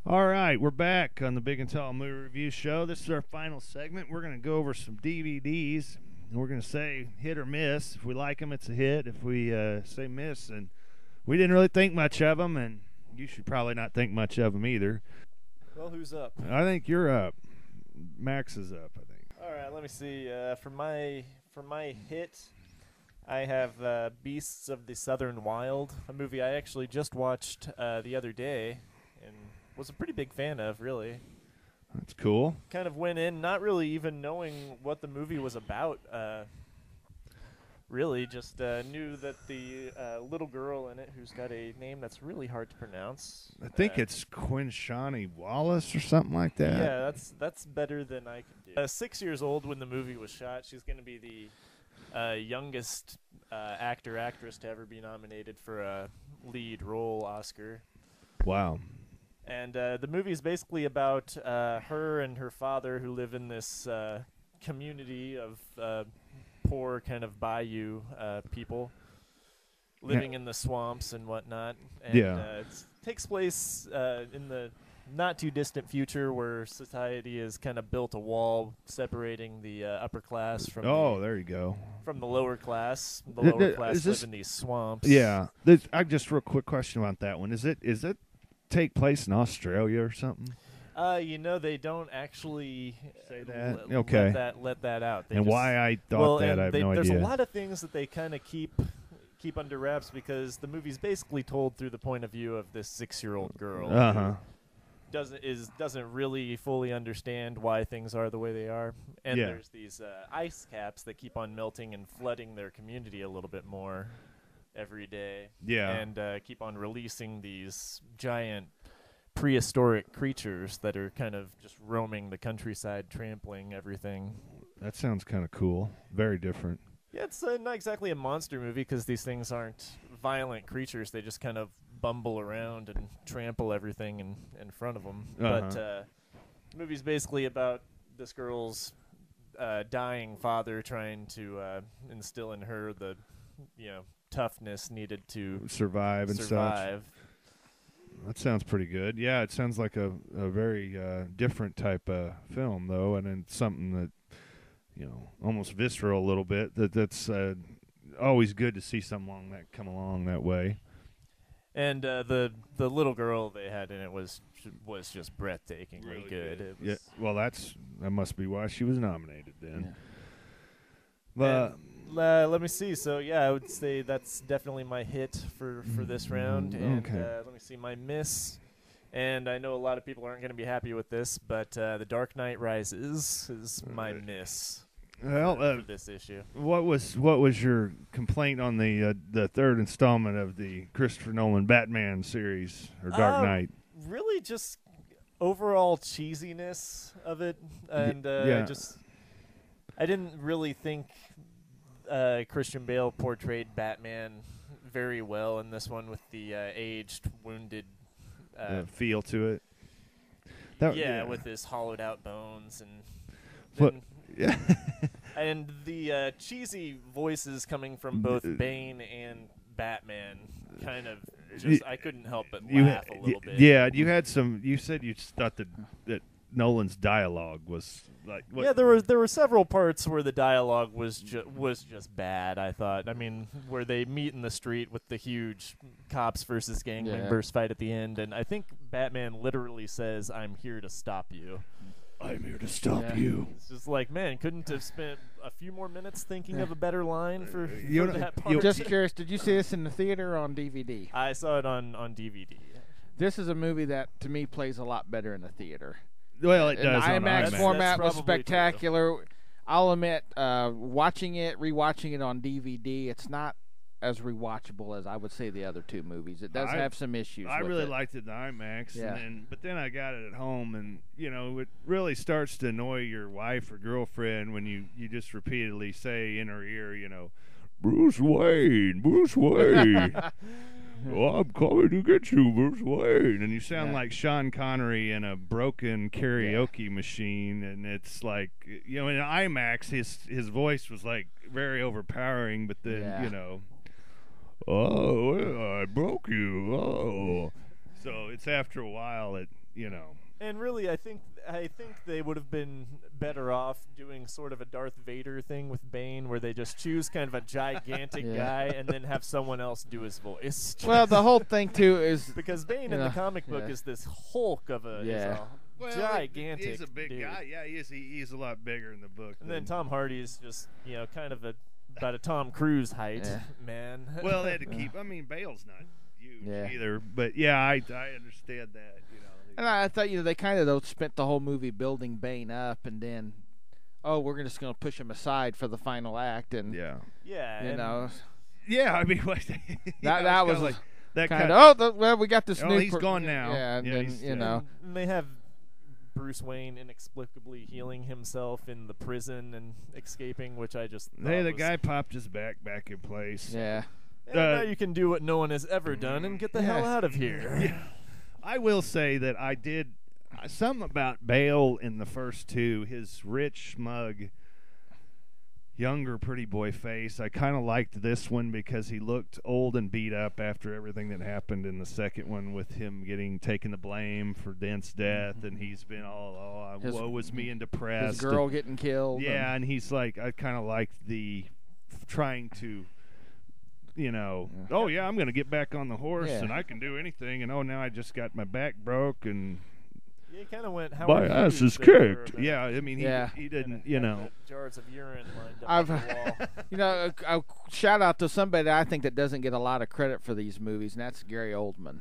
All right, we're back on the Big and Tall Movie Review Show. This is our final segment. We're going to go over some DVDs, and we're going to say hit or miss. If we like them, it's a hit. If we say miss, and we didn't really think much of them, and you should probably not think much of them either. Well, who's up? I think you're up. Max is up, I think. All right, let me see. For my hit, I have Beasts of the Southern Wild, a movie I actually just watched the other day, and was a pretty big fan of, really. That's cool. Kind of went in not really even knowing what the movie was about. Really, just knew that the little girl in it, who's got a name that's really hard to pronounce. I think it's Quinshani Wallace or something like that. Yeah, that's better than I can do. 6 years old when the movie was shot. She's going to be the youngest actress to ever be nominated for a lead role Oscar. Wow. And the movie is basically about her and her father, who live in this community of poor kind of bayou people living in the swamps and whatnot. And it takes place in the not too distant future, where society has kind of built a wall separating the upper class from there you go. From the lower class. The lower class live in these swamps. Yeah. I just real quick question about that one. Is it take place in Australia or something? They don't actually say that. Let that out. And why I thought that, I have no idea. There's a lot of things that they kind of keep under wraps, because the movie's basically told through the point of view of this 6-year-old girl. Uh-huh. Doesn't really fully understand why things are the way they are. And there's these ice caps that keep on melting and flooding their community a little bit more every day. Yeah. And keep on releasing these giant prehistoric creatures that are kind of just roaming the countryside, trampling everything. That sounds kind of cool. Very different. Yeah, it's not exactly a monster movie, because these things aren't violent creatures. They just kind of bumble around and trample everything in front of them. But the movie's basically about this girl's dying father trying to instill in her the toughness needed to survive and such. That sounds pretty good. Yeah, it sounds like a very different type of film, though, and then something that, almost visceral a little bit. That's always good to see something that come along that way. And the little girl they had in it was just breathtakingly really good. It was yeah, well, that must be why she was nominated then. Yeah. But let me see. So yeah, I would say that's definitely my hit for this round. And let me see, my miss. And I know a lot of people aren't going to be happy with this, but The Dark Knight Rises is my miss. Well, for this issue. What was your complaint on the third installment of the Christopher Nolan Batman series, or Dark Knight? Really, just overall cheesiness of it, and I didn't really think Christian Bale portrayed Batman very well in this one, with the aged, wounded feel to it. With his hollowed out bones and. Yeah. And the cheesy voices coming from both Bane and Batman kind of just, I couldn't help but laugh a little bit. Yeah, you said you thought that Nolan's dialogue was like... What? Yeah, there were several parts where the dialogue was just bad, I thought. I mean, where they meet in the street with the huge cops versus gang members fight at the end, and I think Batman literally says, "I'm here to stop you." I'm here to stop you. It's just like, man, couldn't have spent a few more minutes thinking of a better line for that part. Just curious, did you see this in the theater or on DVD? I saw it on DVD. This is a movie that, to me, plays a lot better in the theater. Well, it does. The IMAX format was True. spectacular. I'll admit, rewatching it on DVD, it's not as rewatchable as I would say the other two movies. It does have some issues. I really liked it in IMAX, but then I got it at home, and it really starts to annoy your wife or girlfriend when you just repeatedly say in her ear, Bruce Wayne, Bruce Wayne. Oh, I'm coming to get you, Bruce Wayne. And you sound like Sean Connery in a broken karaoke machine, and it's like, in IMAX, his voice was like very overpowering, but then, oh, I broke you. Oh. So it's after a while And really, I think they would have been better off doing sort of a Darth Vader thing with Bane, where they just choose kind of a gigantic guy and then have someone else do his voice. Well, the whole thing too is because Bane in the comic book is this Hulk of a gigantic. He's a big dude. guy. Yeah, he's a lot bigger in the book. And then Tom Hardy's just kind of about a Tom Cruise height man. Well, they had to keep. I mean, Bale's not huge either, but I understand that. And I thought, they kind of spent the whole movie building Bane up, and then, we're just going to push him aside for the final act, and I mean, that was like that kind of. We got this new. He's gone now. Yeah, and then and they have Bruce Wayne inexplicably healing himself in the prison and escaping, which I just the guy popped his back in place. Yeah. And now you can do what no one has ever done and get the hell out of here. Yeah. I will say that I did something about Bale in the first two, his rich, smug, younger pretty boy face. I kind of liked this one because he looked old and beat up after everything that happened in the second one with him taking the blame for Dent's death, and he's been woe is me and depressed. His girl getting killed. Yeah, and he's like, I kind of liked the trying to I'm going to get back on the horse and I can do anything. And now I just got my back broke and he kind of went. My ass is kicked. Yeah, I mean he didn't. Jars of urine lined up on the wall. A shout out to somebody that I think that doesn't get a lot of credit for these movies, and that's Gary Oldman.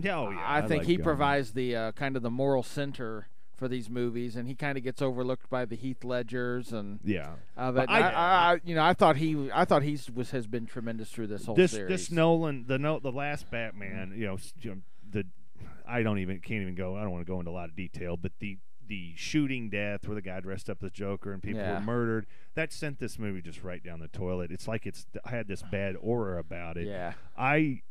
I think he provides the kind of the moral center for these movies, and he kind of gets overlooked by the Heath Ledgers and but I thought he has been tremendous through this whole series. This Nolan, the last Batman, I don't want to go into a lot of detail, but the shooting death where the guy dressed up as Joker and people were murdered, that sent this movie just right down the toilet. It's like I had this bad aura about it. Yeah, I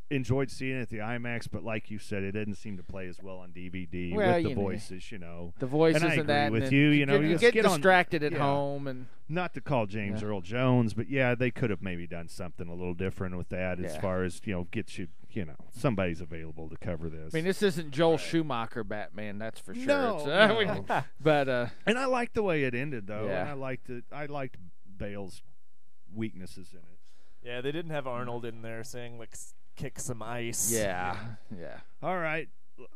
enjoyed seeing it at the IMAX, but like you said, it didn't seem to play as well on DVD with the voices, The voices and I agree that. with you. You get distracted at home, and not to call James Earl Jones, but they could have maybe done something a little different with that as far as get you. Somebody's available to cover this. I mean, this isn't Joel Schumacher Batman, that's for sure. No. But and I liked the way it ended, though. Yeah. And I liked Bale's weaknesses in it. Yeah, they didn't have Arnold in there saying kick some ice. Yeah. All right.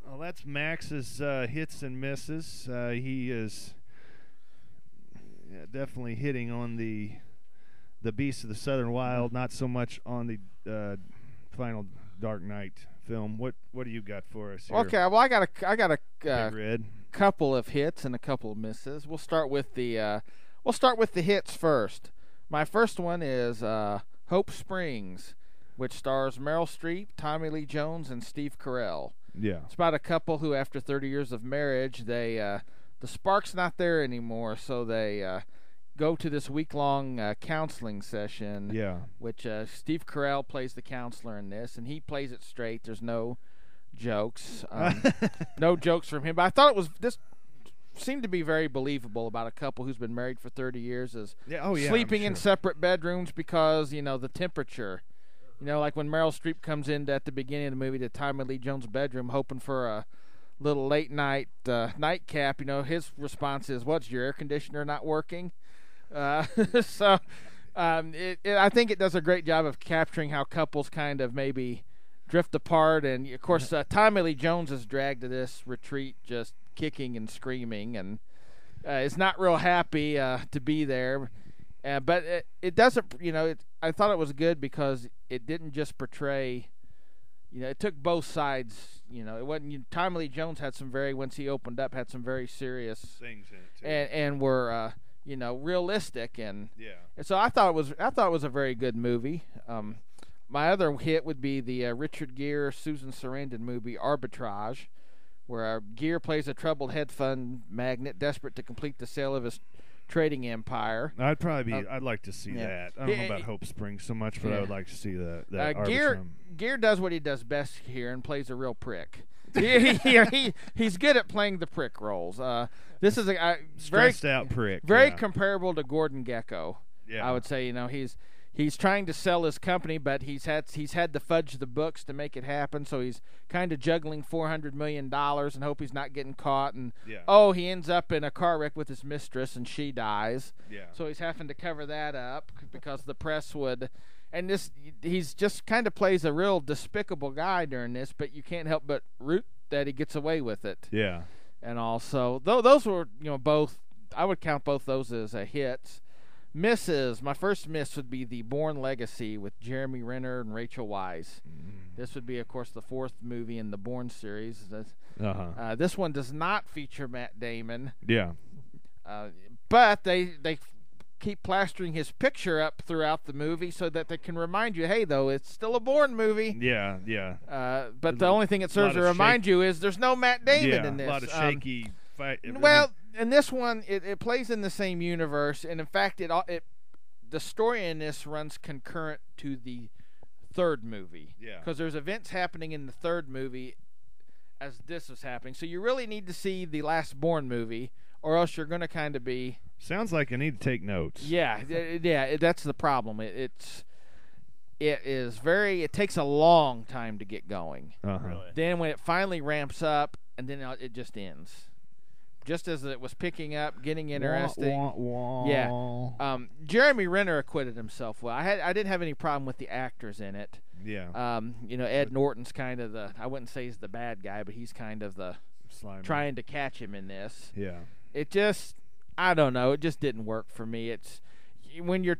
Well, that's Max's hits and misses. He is definitely hitting on the Beast of the Southern Wild, not so much on the final Dark Knight film. What do you got for us here? Okay, well I got a Red. Couple of hits and a couple of misses. We'll start with the hits first. My first one is Hope Springs, which stars Meryl Streep, Tommy Lee Jones, and Steve Carell. Yeah. It's about a couple who, after 30 years of marriage, the spark's not there anymore, so they go to this week-long counseling session. Yeah. Which Steve Carell plays the counselor in this, and he plays it straight. There's no jokes. No jokes from him. But I thought this seemed to be very believable about a couple who's been married for 30 years sleeping in separate bedrooms because, the temperature. Like when Meryl Streep comes in at the beginning of the movie to Tommy Lee Jones' bedroom hoping for a little late night nightcap, his response is, "What's your air conditioner not working?" I think it does a great job of capturing how couples kind of maybe drift apart. And, of course, Tommy Lee Jones is dragged to this retreat just kicking and screaming and is not real happy to be there. But it doesn't, I thought it was good because it didn't just portray, it took both sides. It wasn't, Tommy Lee Jones had once he opened up, had some very serious things in it too. And were, realistic. And so I thought it was a very good movie. My other hit would be the Richard Gere, Susan Sarandon movie Arbitrage, where Gere plays a troubled hedge fund magnate desperate to complete the sale of his trading empire. I'd like to see that. I don't know about Hope Springs so much, but I would like to see that Gere does what he does best here and plays a real prick. He's good at playing the prick roles. This is a stressed out prick, very comparable to Gordon Gekko. Yeah. I would say he's trying to sell his company, but he's had to fudge the books to make it happen. So he's kind of juggling $400 million and hope he's not getting caught. And he ends up in a car wreck with his mistress and she dies. Yeah. So he's having to cover that up because the press would. And he's just kind of plays a real despicable guy during this, but you can't help but root that he gets away with it. Yeah. And also, those were both. I would count both those as hits. Misses. My first miss would be The Bourne Legacy with Jeremy Renner and Rachel Weisz. This would be, of course, the fourth movie in the Bourne series. This one does not feature Matt Damon. Yeah. But they keep plastering his picture up throughout the movie so that they can remind you, hey, though, it's still a Bourne movie. Yeah, yeah. But the only thing it serves to remind you is there's no Matt Damon in this. A lot of shaky fight. Well, in this one, it plays in the same universe, and in fact, the story in this runs concurrent to the third movie. Yeah. Because there's events happening in the third movie as this is happening. So you really need to see the last Bourne movie, or else you're going to kind of be... Sounds like I need to take notes. Yeah, that's the problem. It takes a long time to get going. Really? Then when it finally ramps up, and then it just ends. Just as it was picking up, getting interesting. Yeah. Jeremy Renner acquitted himself well. I didn't have any problem with the actors in it. Yeah. Ed Norton's kind of I wouldn't say he's the bad guy, but he's kind of the slimy, trying to catch him in this. Yeah. It just, I don't know, it just didn't work for me. It's when you're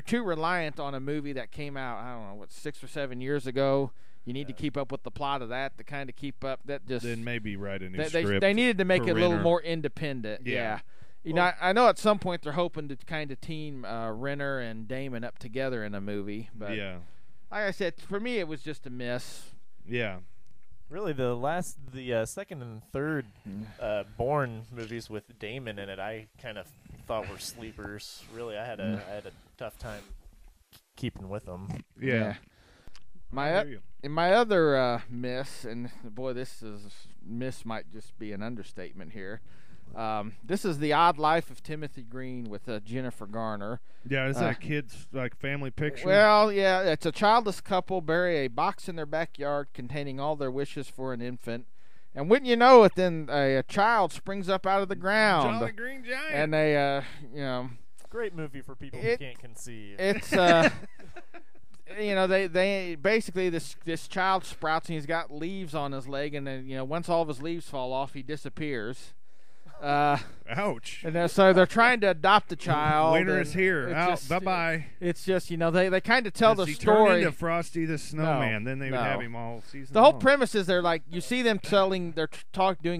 too reliant on a movie that came out, I don't know, 6 or 7 years ago. You need to keep up with the plot of that to kind of keep up. That just then maybe write a new script. They needed to make it a little Renner. more independent. Yeah. I know at some point they're hoping to kind of team Renner and Damon up together in a movie. But like I said, for me it was just a miss. Yeah. Really, the second and third Bourne movies with Damon in it, I kind of thought were sleepers. Really, I had a tough time keeping with them. Yeah. My other miss, and boy, miss might just be an understatement here. This is The Odd Life of Timothy Green with Jennifer Garner. Yeah, is that a kid's family picture? Well, yeah, it's a childless couple bury a box in their backyard containing all their wishes for an infant. And wouldn't you know it, then a child springs up out of the ground. Jolly Green Giant. And they, great movie for people who can't conceive. It's, they basically this child sprouts and he's got leaves on his leg, and then once all of his leaves fall off, he disappears. Ouch! And so they're trying to adopt the child. Winter is here. Bye bye. It's just they kind of tell the he story. Turned into Frosty the Snowman. Then they would have him all season. The whole premise is they're you see them doing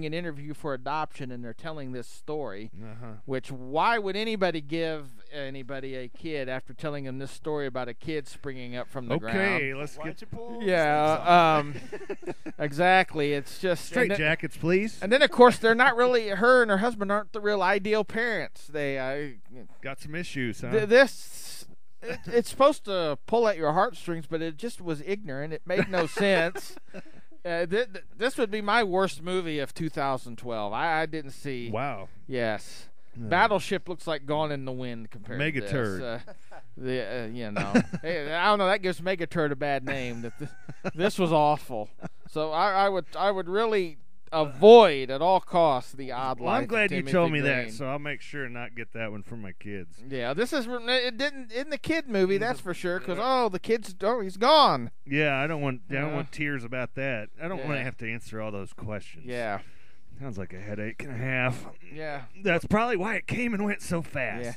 an interview for adoption, and they're telling this story. Which why would anybody give anybody a kid after telling them this story about a kid springing up from the ground? Okay, let's get exactly. It's just straight jackets, please. And then of course they're not really. Her and her husband aren't the real ideal parents. They got some issues, huh? It's supposed to pull at your heartstrings, but it just was ignorant. It made no sense. This would be my worst movie of 2012. I didn't see. Wow. Yes. Battleship looks like Gone in the Wind compared to Megaturd. Hey, I don't know. That gives Megaturd a bad name. This was awful. So I would really avoid at all costs The Odd Life. I'm glad you Timothy told me Green. that, so I'll make sure not get that one for my kids. Yeah, this is it didn't in the kid movie, that's for sure. Because he's gone. Yeah, I don't want tears about that. I don't want to have to answer all those questions. Yeah, sounds like a headache and a half. Yeah, that's probably why it came and went so fast. Yeah.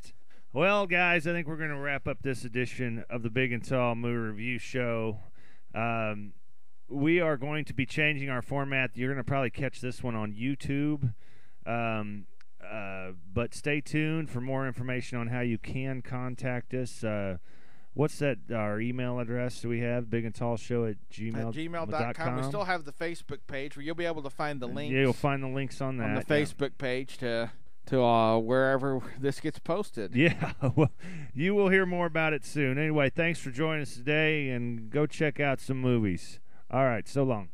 Well, guys, I think we're going to wrap up this edition of the Big and Tall Movie Review Show. We are going to be changing our format. You're going to probably catch this one on YouTube. But stay tuned for more information on how you can contact us. What's that? Our email address do we have? bigandtallshow@gmail.com. We still have the Facebook page where you'll be able to find the links. Yeah, you'll find the links on that. On the Facebook page to wherever this gets posted. Yeah, well, you will hear more about it soon. Anyway, thanks for joining us today, and go check out some movies. All right, so long.